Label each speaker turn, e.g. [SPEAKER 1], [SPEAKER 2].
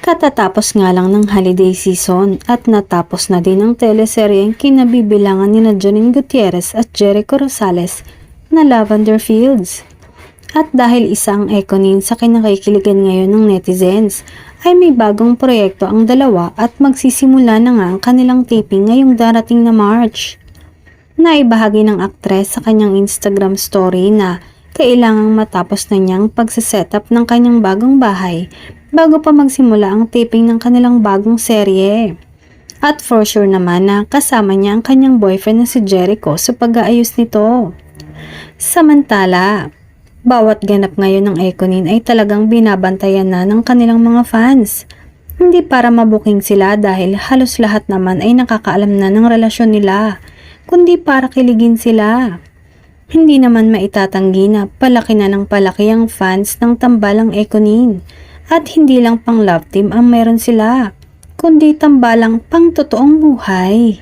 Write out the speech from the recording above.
[SPEAKER 1] Katatapos nga lang ng holiday season at natapos na din ang teleseryeng kinabibilangan ni Janine Gutierrez at Jericho Rosales na Lavender Fields. At dahil isang Econin sa kinakikiligan ngayon ng netizens, ay may bagong proyekto ang dalawa at magsisimula na nga ang kanilang taping ngayong darating na March. Naibahagi ng aktres sa kanyang Instagram story na kailangang matapos na niyang pagsisetup ng kanyang bagong bahay bago pa magsimula ang taping ng kanilang bagong serye. At for sure naman na kasama niya ang kanyang boyfriend na si Jericho sa pag-aayos nito. Samantala, bawat ganap ngayon ng Econin ay talagang binabantayan na ng kanilang mga fans. Hindi para mabuking sila dahil halos lahat naman ay nakakaalam na ng relasyon nila, kundi para kiligin sila. Hindi naman maitatanggi na palaki na ng palaki ang fans ng tambalang Econin. At hindi lang pang love team ang meron sila, kundi tambalang pang totoong buhay.